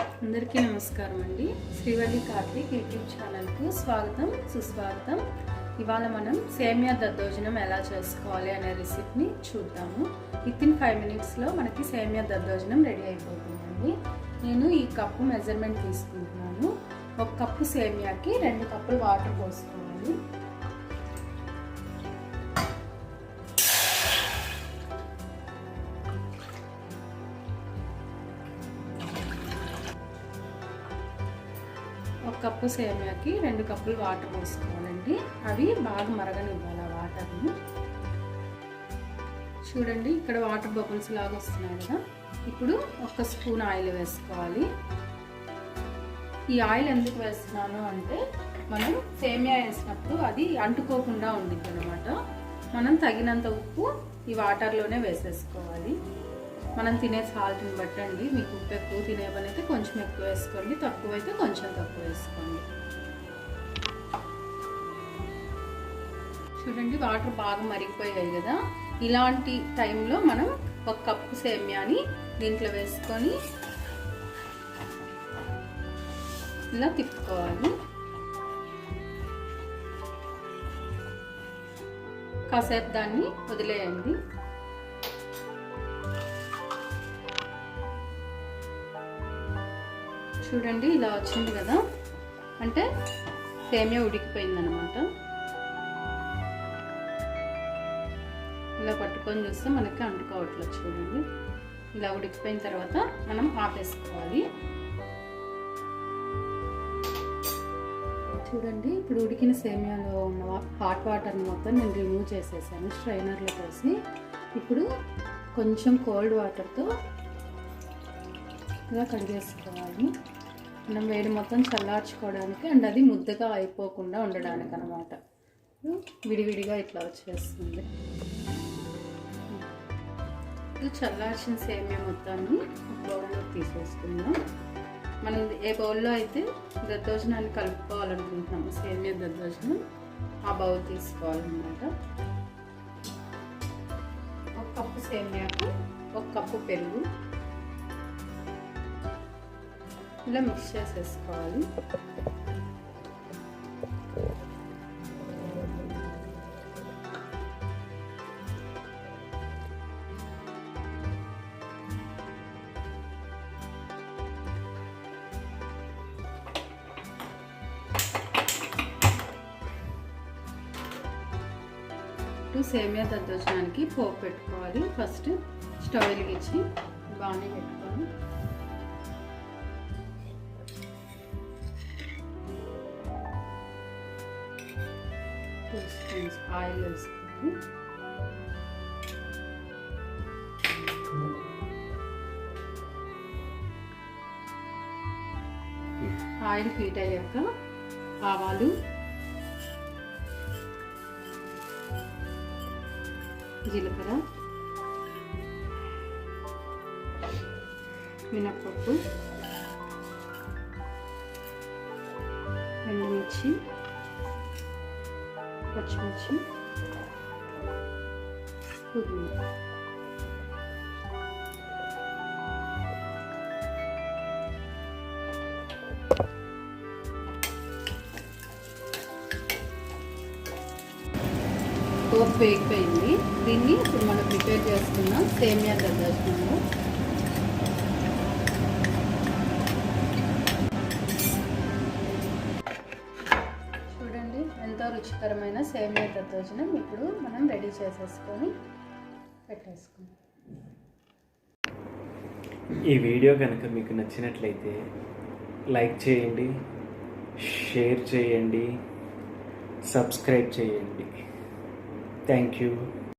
అందరికీ నమస్కారం అండి. శ్రీవల్లి కార్తిక్ యూట్యూబ్ ఛానల్కు స్వాగతం సుస్వాగతం. ఇవాళ మనం సేమియా దద్దోజనం ఎలా చేసుకోవాలి అనే రెసిపీని చూద్దాము. వితిన్ 5 minutesలో మనకి సేమియా దద్దోజనం రెడీ అయిపోతుందండి. నేను ఈ కప్పు మెజర్మెంట్ తీసుకుంటున్నాను. 1 కప్పు సేమియాకి 2 కప్పులు వాటర్ పోసుకోవాలి. ఒక కప్పు సేమియాకి 2 కప్పులు వాటర్ పోసుకోవాలండి. అవి బాగా మరగనివ్వాలి ఆ వాటర్ని. చూడండి, ఇక్కడ వాటర్ బబుల్స్ లాగా వస్తున్నాయి కదా. ఇప్పుడు 1 స్పూన్ ఆయిల్ వేసుకోవాలి. ఈ ఆయిల్ ఎందుకు వేస్తున్నాను అంటే మనం సేమియా వేసినప్పుడు అది అంటుకోకుండా ఉండిద్ది అనమాట. మనం తగినంత ఉప్పు ఈ వాటర్లోనే వేసేసుకోవాలి. మనం తినే సాల్ట్ని బట్టండి. మీకు ఉప్పు ఎక్కువ తినేవనైతే కొంచెం ఎక్కువ వేసుకోండి, తక్కువ అయితే కొంచెం తక్కువ వేసుకోండి. చూడండి, వాటర్ బాగా మరిగిపోయాయి కదా. ఇలాంటి టైంలో మనం 1 కప్పు సేమియాని దీంట్లో వేసుకొని ఇలా తిప్పుకోవాలి. కాసేపు దాన్ని వదిలేయండి. చూడండి, ఇలా వచ్చింది కదా, అంటే సేమియా ఉడికిపోయిందనమాట. ఇలా పట్టుకొని చూస్తే మనకి అంటుకోవట్లేదు. చూడండి, ఇలా ఉడికిపోయిన తర్వాత మనం ఆపేసుకోవాలి. చూడండి, ఇప్పుడు ఉడికిన సేమియాలో ఉన్న హాట్ వాటర్ని మొత్తం నేను రిమూవ్ చేసేసాను స్ట్రైనర్లో పోసి. ఇప్పుడు కొంచెం కోల్డ్ వాటర్తో ఇలా కడిగేసుకోవాలి. మనం వేడి మొత్తం చల్లార్చుకోవడానికి అండ్ అది ముద్దగా అయిపోకుండా ఉండడానికి అనమాట. విడివిడిగా ఇట్లా వచ్చేస్తుంది. ఇది చల్లార్చిన సేమియా మొత్తాన్ని బౌల్లో తీసేసుకుందాం. మనం ఏ బౌల్లో అయితే దద్దోజనాన్ని కలుపుకోవాలనుకుంటున్నాము, సేమియా దద్దోజనం, ఆ బౌల్ తీసుకోవాలన్నమాట. 1 కప్పు సేమియాకు 1 కప్పు పెరుగు ఇలా మిక్స్ చేసేసుకోవాలి. సేమియా దద్దోజనానికి పోపు పెట్టుకోవాలి. ఫస్ట్ స్టవ్ వెలిగించి బాగానే పెట్టుకోవాలి. ఆయిల్ వేసుకోవాలి. ఆయిల్ హీట్ అయ్యాక ఆవాలు, జీలకర్ర, మినప్పప్పు, ఎండుమిర్చి, పచ్చిమిర్చి, పుదీనా, పోపు వేగిపోయింది. దీన్ని ఇప్పుడు మనం ప్రిపేర్ చేసుకున్నాం సేమియా దద్దోజనంలో. చూడండి, ఎంతో రుచికరమైన సేమియా దద్దోజనం ఇప్పుడు మనం రెడీ చేసేసుకొని పెట్టేసుకుందాం. ఈ వీడియో కనుక మీకు నచ్చినట్లయితే లైక్ చేయండి, షేర్ చేయండి, సబ్స్క్రైబ్ చేయండి. Thank you.